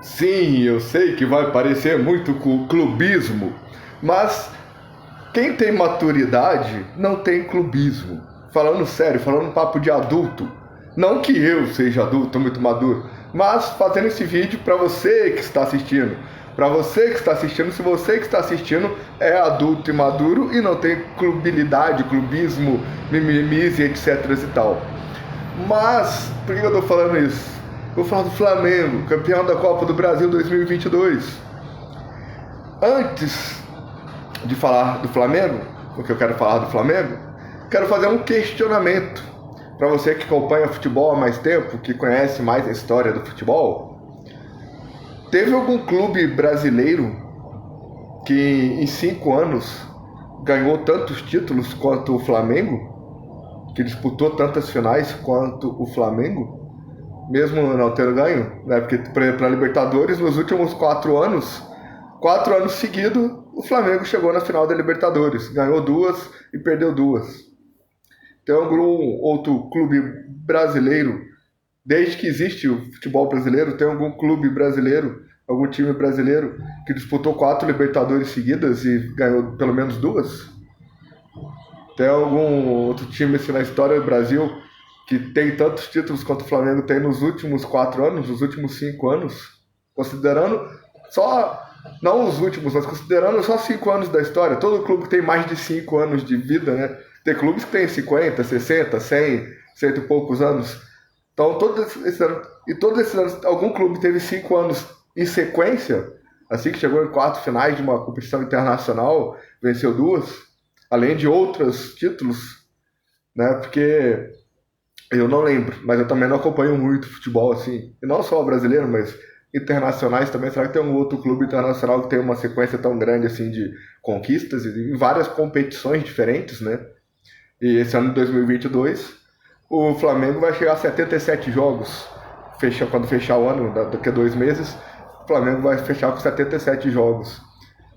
Sim, eu sei que vai parecer muito clubismo, mas quem tem maturidade não tem clubismo. Falando sério, falando papo de adulto. Não que eu seja adulto, muito maduro, mas fazendo esse vídeo para você que está assistindo. Para você que está assistindo, se você que está assistindo é adulto e maduro e não tem clubilidade, clubismo, mimimis e etc e tal. Mas, por que eu tô falando isso? Vou falar do Flamengo, campeão da Copa do Brasil 2022. Antes de falar do Flamengo, porque eu quero falar do Flamengo, quero fazer um questionamento para você que acompanha futebol há mais tempo, que conhece mais a história do futebol. Teve algum clube brasileiro que em 5 anos ganhou tantos títulos quanto o Flamengo? Que disputou tantas finais quanto o Flamengo? Mesmo não tendo ganho, né? Porque para Libertadores, nos últimos 4 anos seguidos, o Flamengo chegou na final da Libertadores, ganhou 2 e perdeu 2. Tem algum outro clube brasileiro, desde que existe o futebol brasileiro, tem algum clube brasileiro, algum time brasileiro que disputou 4 Libertadores seguidas e ganhou pelo menos 2? Tem algum outro time assim, na história do Brasil que tem tantos títulos quanto o Flamengo tem nos últimos 4 anos, nos últimos 5 anos? Considerando só, não os últimos, mas considerando só 5 anos da história. Todo clube tem mais de 5 anos de vida, né? Tem clubes que tem 50, 60, 100, cento e poucos anos. Então, todos esses anos, algum clube teve 5 anos em sequência, assim que chegou em 4 finais de uma competição internacional, venceu 2, além de outros títulos, né? Porque eu não lembro, mas eu também não acompanho muito futebol, assim, e não só brasileiro, mas internacionais também. Será que tem um outro clube internacional que tem uma sequência tão grande, assim, de conquistas e várias competições diferentes, né? E esse ano de 2022, o Flamengo vai chegar a 77 jogos, quando fechar o ano, daqui a 2 meses, o Flamengo vai fechar com 77 jogos.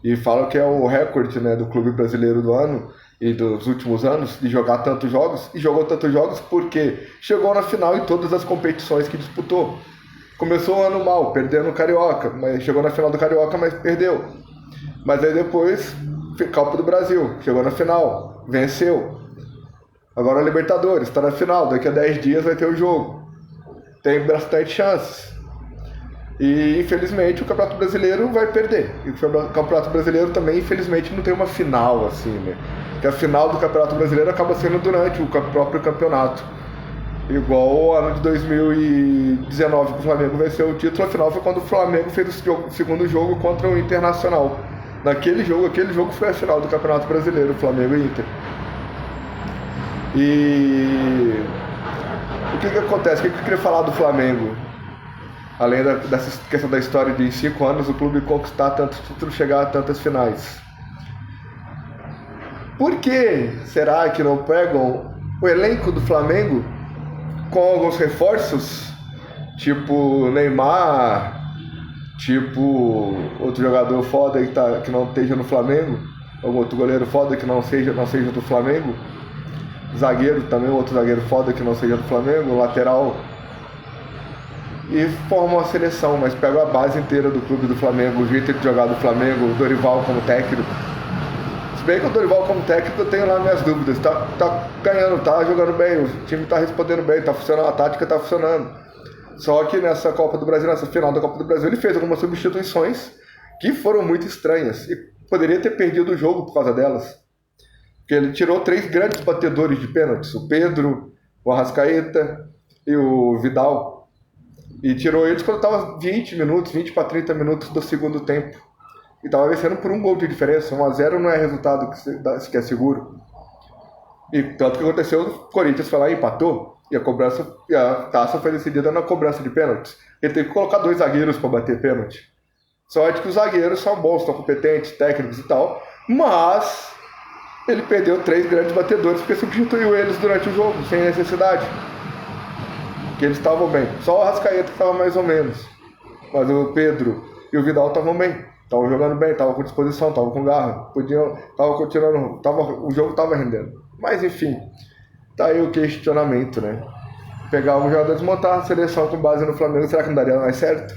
E falam que é o recorde, né, do clube brasileiro do ano e dos últimos anos de jogar tantos jogos. E jogou tantos jogos porque chegou na final em todas as competições que disputou. Começou o ano mal, perdendo o Carioca, mas chegou na final do Carioca, mas perdeu. Mas aí depois, Copa do Brasil, chegou na final, venceu. Agora a Libertadores, está na final, daqui a 10 dias vai ter o jogo. Tem bastante chances. E infelizmente o Campeonato Brasileiro vai perder. E o Campeonato Brasileiro também, infelizmente, não tem uma final assim, né? Porque a final do Campeonato Brasileiro acaba sendo durante o próprio campeonato. Igual o ano de 2019 que o Flamengo venceu o título, a final foi quando o Flamengo fez o segundo jogo contra o Internacional. Aquele jogo foi a final do Campeonato Brasileiro, Flamengo e Inter. E o que acontece? O que eu queria falar do Flamengo? Além dessa questão da história de em 5 anos o clube conquistar tantos títulos, chegar a tantas finais. Por que será que não pegam o elenco do Flamengo com alguns reforços? Tipo Neymar, tipo outro jogador foda que não esteja no Flamengo, algum outro goleiro foda que não seja do Flamengo, zagueiro também, outro zagueiro foda que não seja do Flamengo, lateral, e forma uma seleção, mas pega a base inteira do clube do Flamengo, o jeito de jogar do Flamengo, o Dorival como técnico. Se bem que o Dorival como técnico eu tenho lá minhas dúvidas, tá ganhando, tá jogando bem, o time tá respondendo bem, tá funcionando, a tática tá funcionando. Só que nessa Copa do Brasil, nessa final da Copa do Brasil, ele fez algumas substituições que foram muito estranhas e poderia ter perdido o jogo por causa delas. Porque ele tirou 3 grandes batedores de pênaltis, o Pedro, o Arrascaeta e o Vidal. E tirou eles quando estava 20 para 30 minutos do segundo tempo. E estava vencendo por 1 gol de diferença. 1-0 não é resultado que é seguro. E tanto que aconteceu, o Corinthians foi lá e empatou. E a taça foi decidida na cobrança de pênaltis. Ele teve que colocar 2 zagueiros para bater pênalti. Sorte que os zagueiros são bons, são competentes, técnicos e tal. Mas ele perdeu 3 grandes batedores porque substituiu eles durante o jogo, sem necessidade. Que eles estavam bem. Só o Arrascaeta que estava mais ou menos. Mas o Pedro e o Vidal estavam bem. Estavam jogando bem, estavam com disposição, estavam com garra. O jogo estava rendendo. Mas enfim, tá aí o questionamento, né? Pegar um jogador, desmontar a seleção com base no Flamengo, será que não daria mais certo?